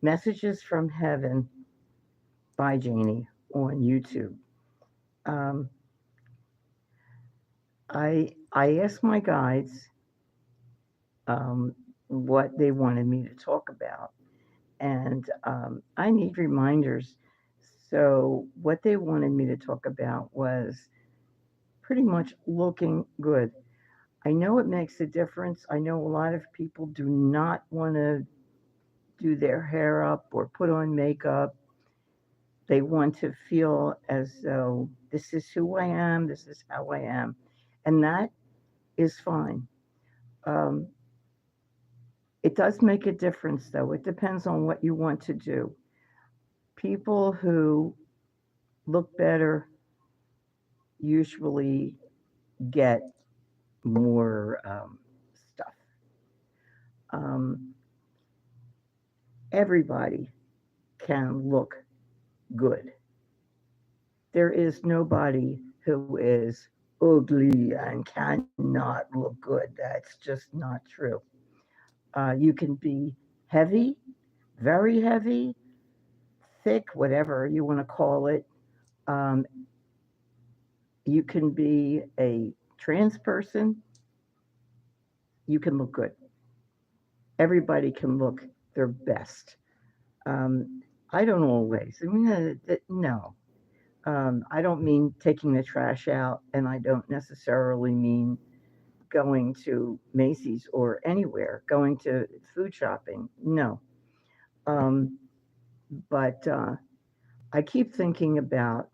Messages from Heaven by Jaynee on YouTube. Um, I asked my guides what they wanted me to talk about, and I need reminders. So what they wanted me to talk about was pretty much looking good. I know it makes a difference. I know a lot of people do not want to do their hair up or put on makeup. They want to feel as though this is who I am, this is how I am. And that is fine. Um, it does make a difference, though. It depends on what you want to do. People who look better usually get more stuff. Um, everybody can look good. There is nobody who is ugly and cannot look good. That's just not true. You can be heavy, very heavy, thick, whatever you want to call it. Um, you can be a trans person. You can look good. Everybody can look their best. I don't always. I mean, no. I don't mean taking the trash out, and I don't necessarily mean going to Macy's or anywhere, going to food shopping. No. Um, but I keep thinking about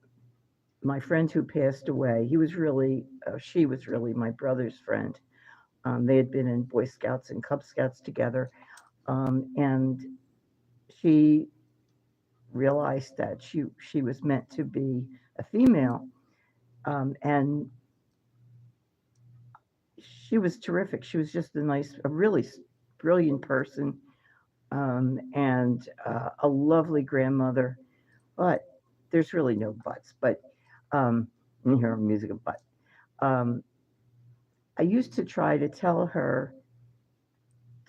my friend who passed away. She was really my brother's friend. They had been in Boy Scouts and Cub Scouts together, and she realized that she was meant to be a female, and she was terrific. She was just a really brilliant person, and a lovely grandmother. But there's really no buts. But you hear music of but. Um, I used to try to tell her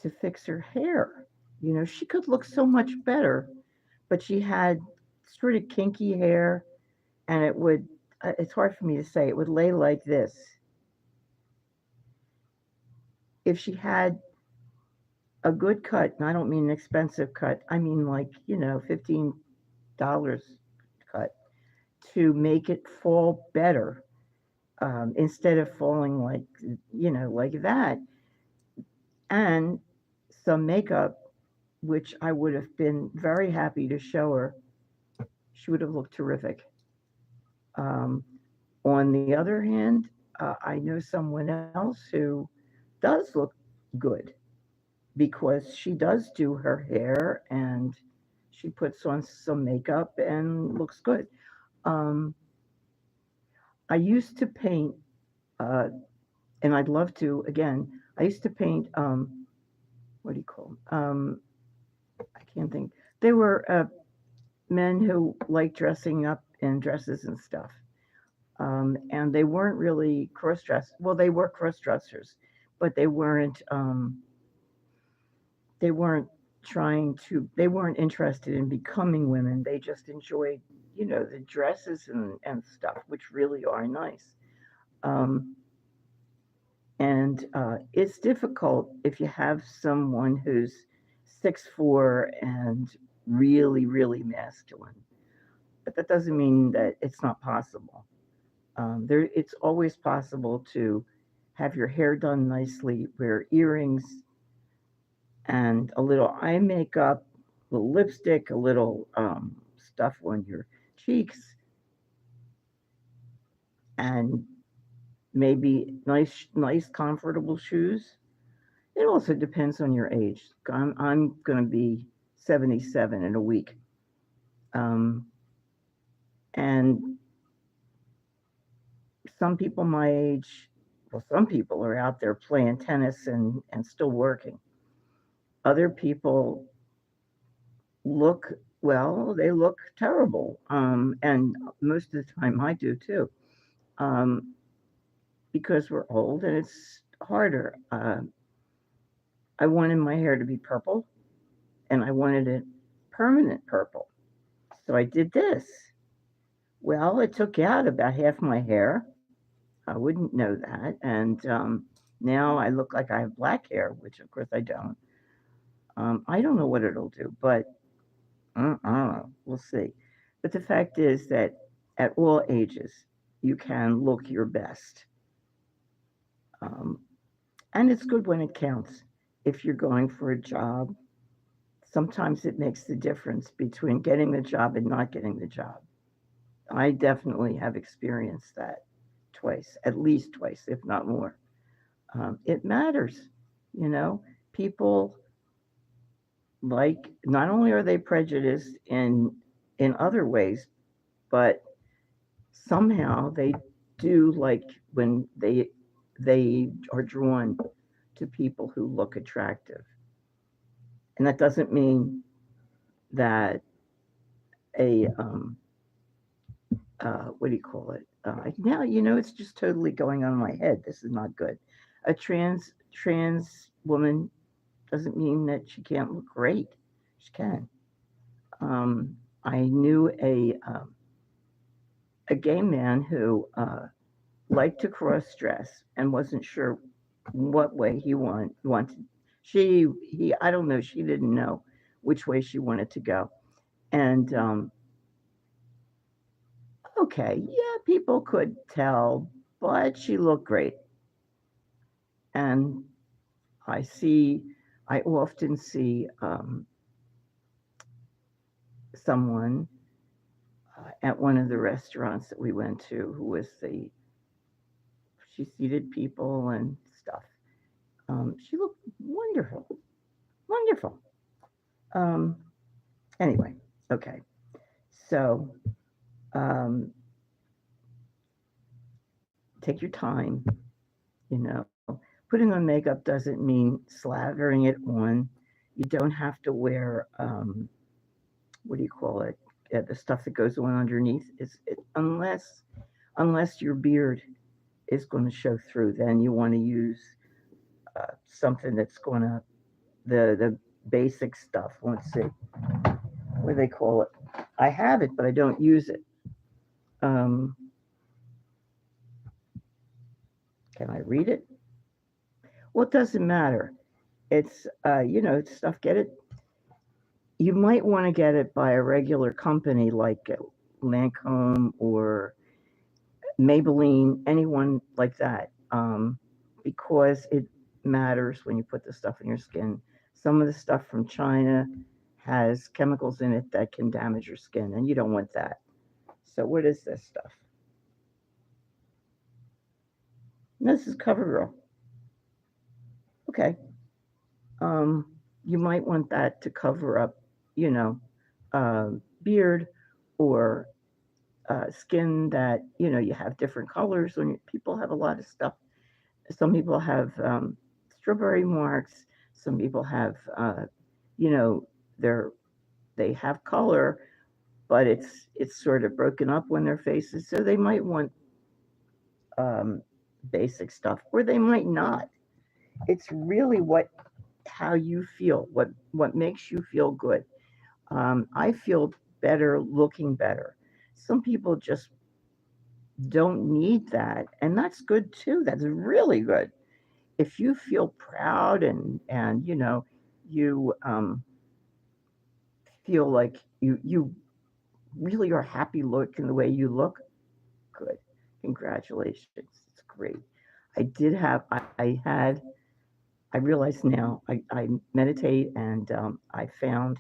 to fix her hair. You know, she could look so much better, but she had sort of kinky hair, and it's hard for me to say, it would lay like this. If she had a good cut, and I don't mean an expensive cut, I mean like, $15 cut, to make it fall better, instead of falling like, like that, and some makeup, which I would have been very happy to show her, she would have looked terrific. Um, on the other hand, I know someone else who does look good because she does do her hair and she puts on some makeup and looks good. Um, I used to paint, uh, and I'd love to again. I used to paint. What do you call 'em? I can't think. They were men who liked dressing up in dresses and stuff. And they weren't really cross dress. Well, they were cross dressers, but they weren't they weren't interested in becoming women. They just enjoyed, the dresses and stuff, which really are nice. Um, and it's difficult if you have someone who's 6'4" and really, really masculine. But that doesn't mean that it's not possible. It's always possible to have your hair done nicely, wear earrings, and a little eye makeup, a little lipstick, a little stuff on your cheeks, and maybe nice, comfortable shoes. It also depends on your age. I'm going to be 77 in a week, um, and some people my age, well, some people are out there playing tennis and still working. Other people look, well, they look terrible. And most of the time I do too, um, because we're old and it's harder. I wanted my hair to be purple and I wanted it permanent purple. So I did this. Well, it took out about half my hair. I wouldn't know that. And now I look like I have black hair, which of course I don't. I don't know what it'll do, but I don't know. We'll see. But the fact is that at all ages, you can look your best. Um, and it's good when it counts. If you're going for a job, sometimes it makes the difference between getting the job and not getting the job. I definitely have experienced that twice, at least twice, if not more. It matters, you know. People like not only are they prejudiced in other ways, but somehow they do like when they are drawn to people who look attractive, and that doesn't mean that a what do you call it? Now it's just totally going on in my head. This is not good. A trans woman doesn't mean that she can't look great. She can. I knew a gay man who liked to cross dress and wasn't sure what way he wanted. He I don't know. She didn't know which way she wanted to go, and okay, yeah, people could tell, but she looked great. And I often see someone at one of the restaurants that we went to who was she seated people and stuff. She looked wonderful, wonderful. Um, anyway, okay. So take your time, you know. Putting on makeup doesn't mean slathering it on. You don't have to wear what do you call it? The stuff that goes on underneath unless your beard is going to show through. Then you want to use something that's going to the basic stuff. Let's see what do they call it. I have it, but I don't use it. Um, can I read it? Well, it doesn't matter. It's it's stuff. Get it. You might want to get it by a regular company like Lancome or Maybelline, anyone like that, because it matters when you put the stuff in your skin. Some of the stuff from China has chemicals in it that can damage your skin, and you don't want that. So, what is this stuff? This is CoverGirl. Okay. Um, you might want that to cover up, you know, beard or skin that you have different colors. When people have a lot of stuff, some people have strawberry marks. Some people have, you know, they're they have color, but it's sort of broken up when their faces. So they might want um, basic stuff, or they might not. It's really how you feel, what makes you feel good. I feel better looking better. Some people just don't need that, and that's good too. That's really good. If you feel proud and you feel like you really are happy looking the way you look, good. Congratulations. It's great. I realize now I meditate and I found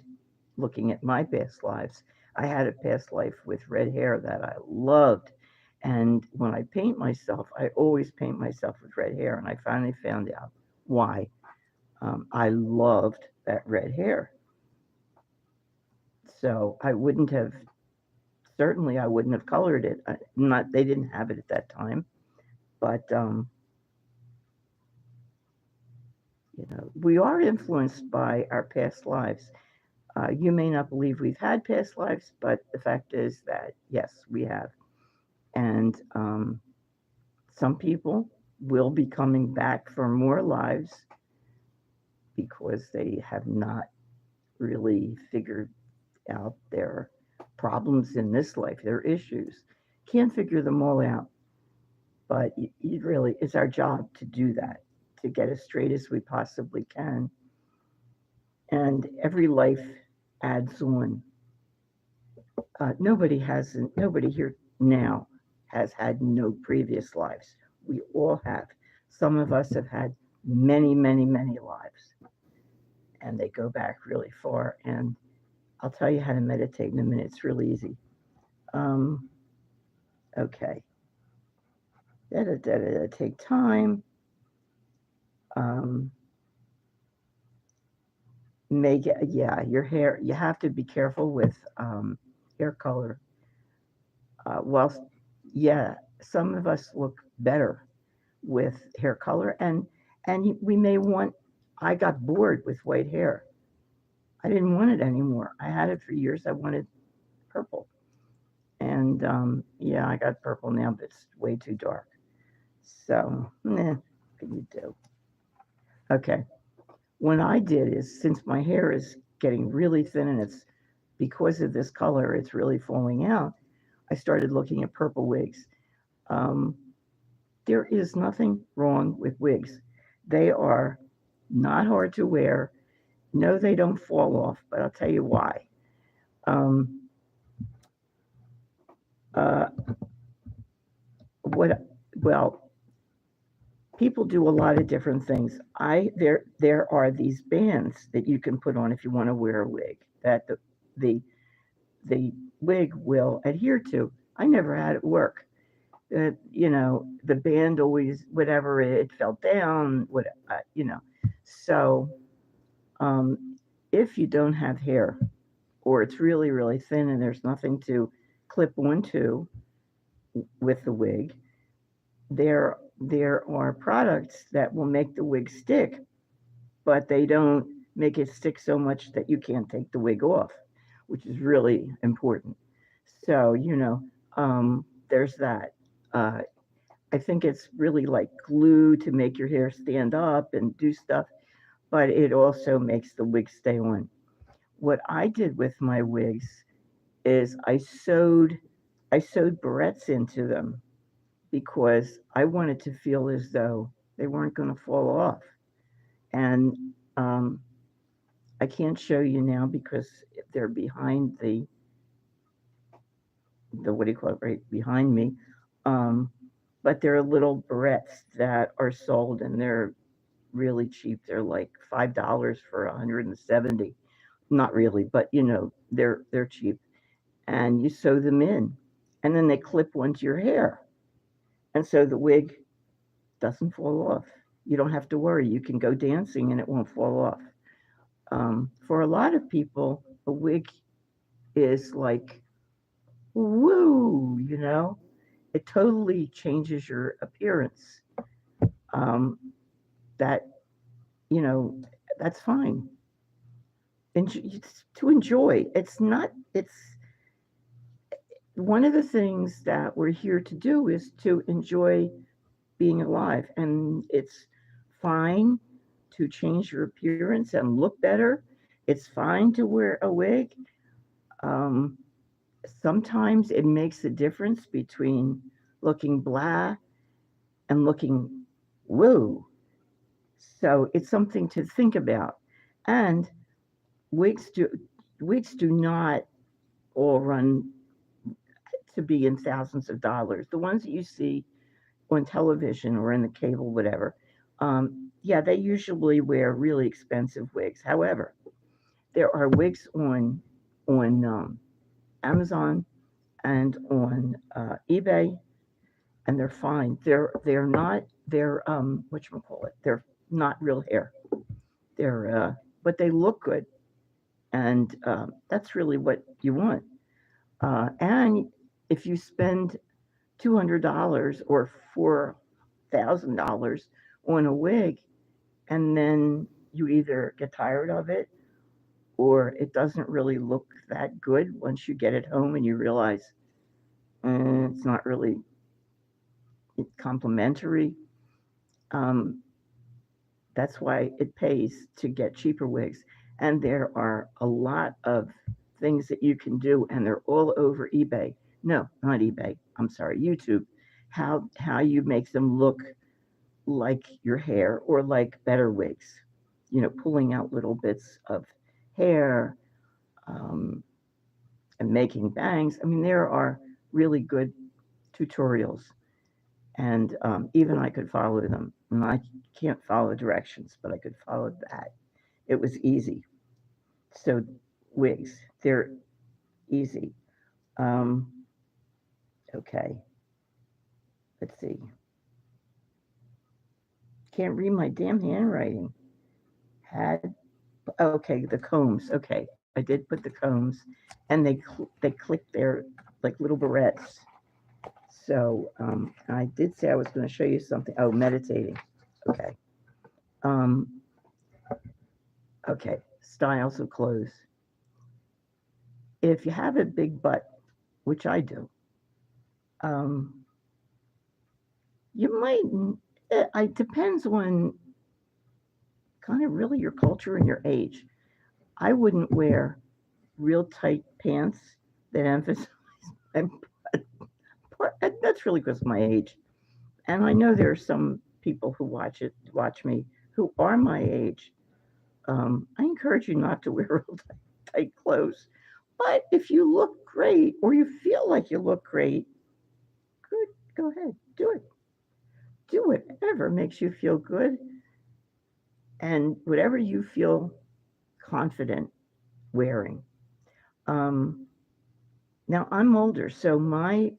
looking at my past lives, I had a past life with red hair that I loved. And when I paint myself, I always paint myself with red hair. And I finally found out why. I loved that red hair. So certainly I wouldn't have colored it. They didn't have it at that time. But, we are influenced by our past lives. You may not believe we've had past lives, but the fact is that, yes, we have. And some people will be coming back for more lives because they have not really figured problems in this life, there are issues. Can't figure them all out, but it really is our job to do that, to get as straight as we possibly can. And every life adds on. Nobody here now has had no previous lives. We all have. Some of us have had many, many, many lives, and they go back really far. And I'll tell you how to meditate in a minute. It's really easy. Um, okay. Da, da, da, da, da, take time. Um, make it, yeah, your hair, you have to be careful with hair color. Whilst, yeah, some of us look better with hair color, and we may want, I got bored with white hair. I didn't want it anymore. I had it for years. I wanted purple. And yeah, I got purple now, but it's way too dark. So, what can you do? Okay. What I did is, since my hair is getting really thin and it's because of this color, it's really falling out, I started looking at purple wigs. Um, there is nothing wrong with wigs. They are not hard to wear. No, they don't fall off, but I'll tell you why. Um, uh, what? Well, people do a lot of different things. There are these bands that you can put on if you want to wear a wig that the the wig will adhere to. I never had it work. The band always whatever it fell down. So if you don't have hair or it's really really thin and there's nothing to clip onto with the wig, there are products that will make the wig stick, but they don't make it stick so much that you can't take the wig off, which is really important. So, there's that. Uh, I think it's really like glue to make your hair stand up and do stuff, but it also makes the wig stay on. What I did with my wigs is I sewed barrettes into them because I wanted to feel as though they weren't going to fall off. And um, I can't show you now because they're behind the what do you call it, right behind me. Um, but they're little barrettes that are sold and they're really cheap. They're like $5 for 170. Not really, but they're cheap. And you sew them in, and then they clip onto your hair, and so the wig doesn't fall off. You don't have to worry. You can go dancing and it won't fall off. For a lot of people, a wig is like, woo, it totally changes your appearance. Um, that, you know, that's fine. It's to enjoy. It's one of the things that we're here to do is to enjoy being alive. And it's fine to change your appearance and look better. It's fine to wear a wig. Um, Sometimes it makes a difference between looking blah and looking woo. So it's something to think about. And wigs do wigs do not all run to be in thousands of dollars. The ones that you see on television or in the cable, whatever, yeah, they usually wear really expensive wigs. However, there are wigs on Amazon and on eBay, and they're fine. They're what you call it. They're not real hair. But they look good, and that's really what you want. And if you spend $200 or $4,000 on a wig, and then you either get tired of it or it doesn't really look that good once you get it home and you realize it's not really complimentary. Um, that's why it pays to get cheaper wigs. And there are a lot of things that you can do, and they're all over eBay. No, not eBay. I'm sorry, YouTube. How you make them look like your hair or like better wigs. Pulling out little bits of hair, um, and making bangs. I mean, there are really good tutorials, and even I could follow them. And I can't follow directions, but I could follow that. It was easy. So wigs, they're easy. Um, okay, let's see. Can't read my damn handwriting. Had Okay, the combs. Okay, I did put the combs, and they click there like little barrettes. So I did say I was going to show you something. Oh, meditating. Okay. Um, okay. Styles of clothes. If you have a big butt, which I do, um, you might. It depends on kind of really your culture and your age. I wouldn't wear real tight pants that emphasize my that's really because of my age. And I know there are some people who watch me, who are my age. I encourage you not to wear real tight clothes. But if you look great or you feel like you look great, good, go ahead, do it. Do whatever makes you feel good and whatever you feel confident wearing. Um, Now I'm older, so my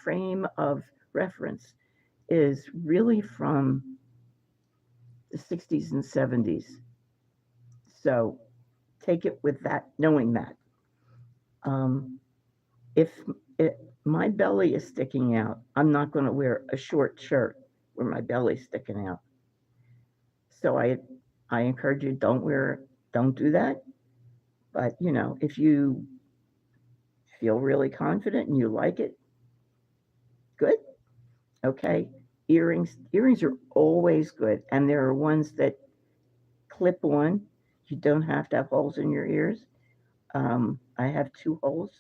frame of reference is really from the 60s and 70s. So take it with that, knowing that. Um, if my belly is sticking out, I'm not going to wear a short shirt where my belly's sticking out. So I encourage you, don't do that. But if you feel really confident and you like it, good. Okay. Earrings are always good, and there are ones that clip on. You don't have to have holes in your ears. I have two holes.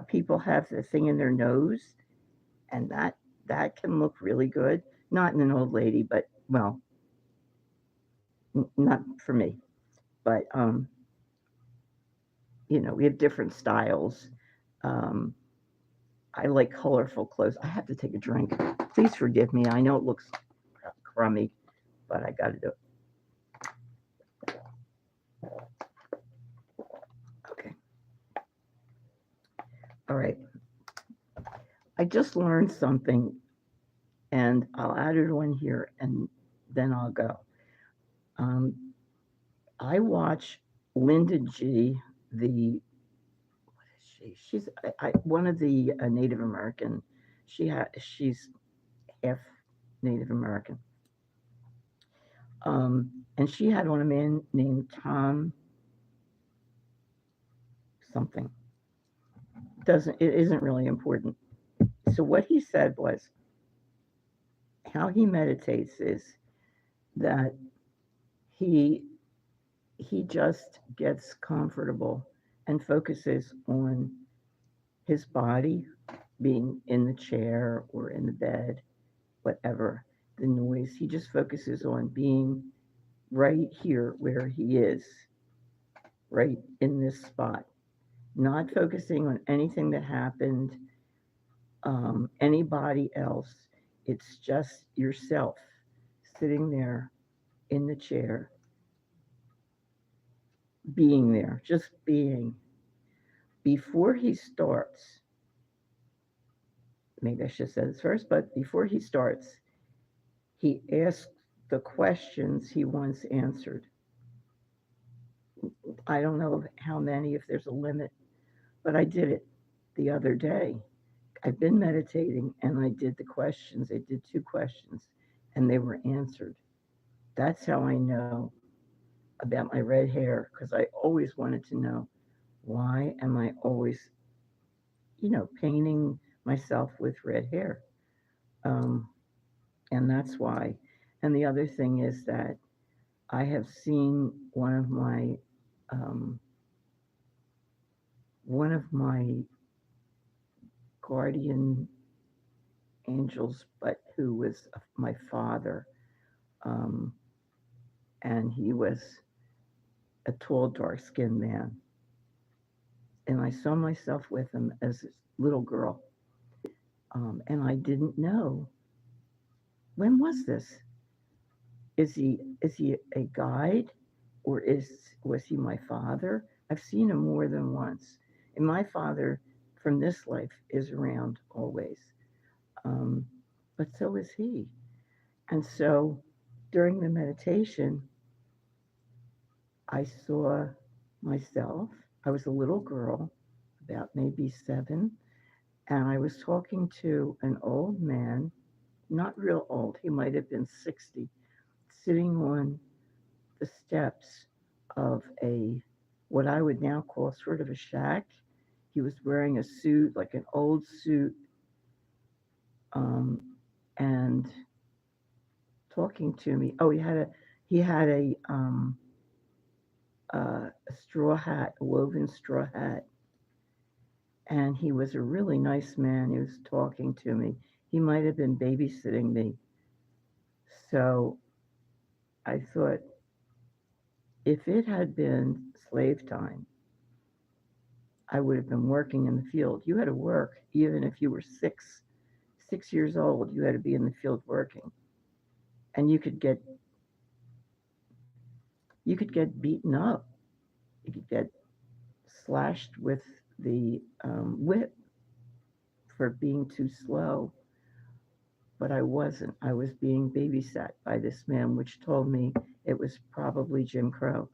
People have the thing in their nose, and that can look really good. Not in an old lady, but well, not for me. But we have different styles. Um, I like colorful clothes. I have to take a drink. Please forgive me. I know it looks crummy, but I got to do it. Okay. All right. I just learned something, and I'll add it on here, and then I'll go. Um, I watch Linda G, the what is she? One of the Native American. She's half Native American, and she had on a man named Tom something. Doesn't It isn't really important. So what he said was how he meditates is that he he just gets comfortable and focuses on his body being in the chair or in the bed, whatever the noise. He just focuses on being right here where he is, right in this spot, not focusing on anything that happened, anybody else. It's just yourself sitting there in the chair, being there, just being. Before he starts, maybe I should say this first, but before he starts, he asks the questions he wants answered. I don't know how many, if there's a limit, but I did it the other day. I've been meditating and I did the questions. I did two questions and they were answered. That's how I know about my red hair because I always wanted to know, why am I always, painting myself with red hair? Um, and that's why. And the other thing is that I have seen one of my um, one of my guardian angels, but who was my father, um, and he was a tall, dark-skinned man, and I saw myself with him as a little girl, and I didn't know, when was this? Is he a guide, or was he my father? I've seen him more than once, and my father from this life is around always, um, but so is he. And so during the meditation, I saw myself. I was a little girl, about maybe 7, and I was talking to an old man, not real old, he might have been 60, sitting on the steps of a, what I would now call sort of a shack. He was wearing a suit, like an old suit, um, and talking to me. Oh, he had a straw hat, a woven straw hat, and he was a really nice man. He was talking to me. He might have been babysitting me. So I thought, if it had been slave time, I would have been working in the field. You had to work, even if you were 6 years old. You had to be in the field working, and you could get beaten up. You could get slashed with the whip for being too slow. But I wasn't. I was being babysat by this man, which told me it was probably Jim Crow.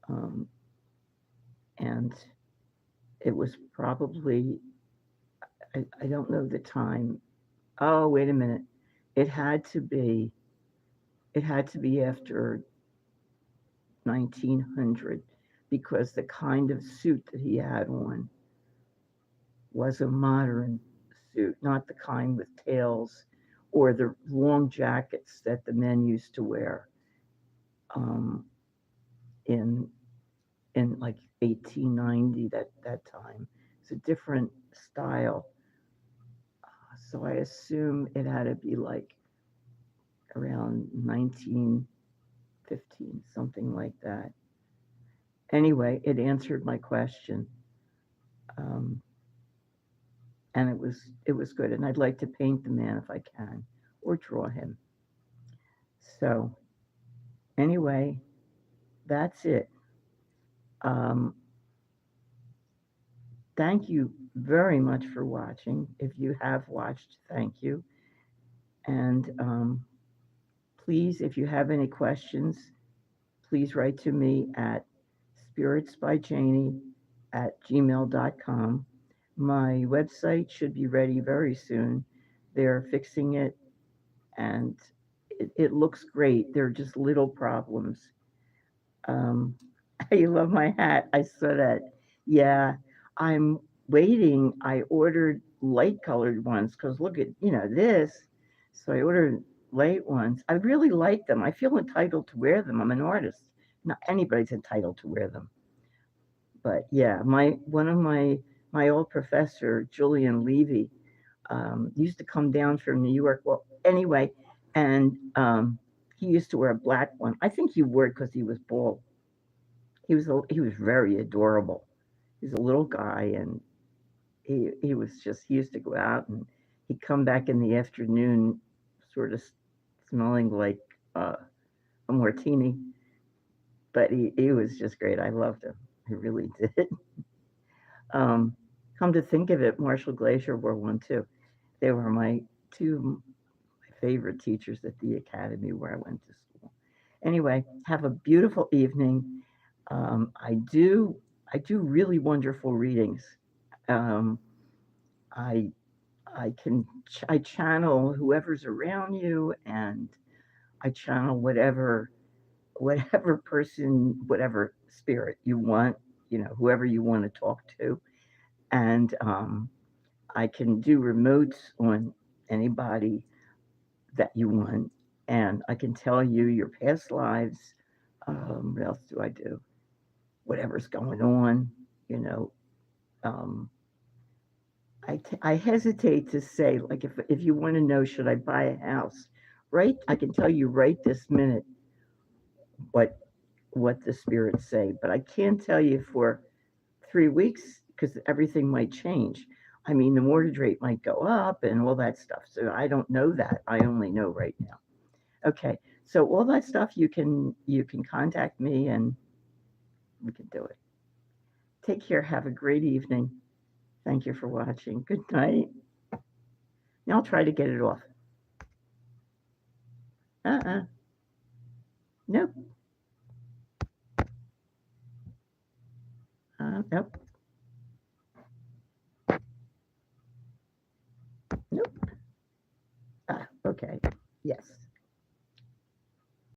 Um, and it was probably, I don't know the time. Oh, wait a minute. It had to be, it had to be after 1900, because the kind of suit that he had on was a modern suit, not the kind with tails or the long jackets that the men used to wear, um, in like 1890, that time. It's a different style. So I assume it had to be like around 1915, something like that. Anyway, it answered my question, um, and it was good. And I'd like to paint the man if I can, or draw him. So anyway, that's it. Um, Thank you very much for watching. If you have watched, thank you. And please, if you have any questions, please write to me at SpiritsbyJaynee@gmail.com. My website should be ready very soon. They're fixing it, and it looks great. There are just little problems. Um, you love my hat. I saw that. Yeah, I'm waiting. I ordered light colored ones because look at, this. So I ordered light ones. I really like them. I feel entitled to wear them. I'm an artist. Not anybody's entitled to wear them. But yeah, one of my old professor, Julian Levy, used to come down from New York. Well, anyway, and he used to wear a black one. I think he wore it because he was bald. He was very adorable. He's a little guy, and he used to go out, and he'd come back in the afternoon, sort of smelling like uh, a martini. But he was just great. I loved him. I really did. Um, Come to think of it, Marshall Glacier wore one too. They were my two my favorite teachers at the academy where I went to school. Anyway, have a beautiful evening. I do really wonderful readings. Um, I I channel whoever's around you, and I channel whatever person, whatever spirit you want, whoever you want to talk to, and I can do remotes on anybody that you want, and I can tell you your past lives. What else do I do? Whatever's going on, you know, I hesitate to say, like, if you want to know, should I buy a house? Right? I can tell you right this minute what what the spirits say, but I can't tell you for 3 weeks because everything might change. I mean, the mortgage rate might go up and all that stuff. So I don't know that. I only know right now. Okay. So all that stuff you can contact me and we can do it. Take care. Have a great evening. Thank you for watching. Good night. Now I'll try to get it off. Uh-uh. Nope. Nope. Nope. Ah, okay. Yes.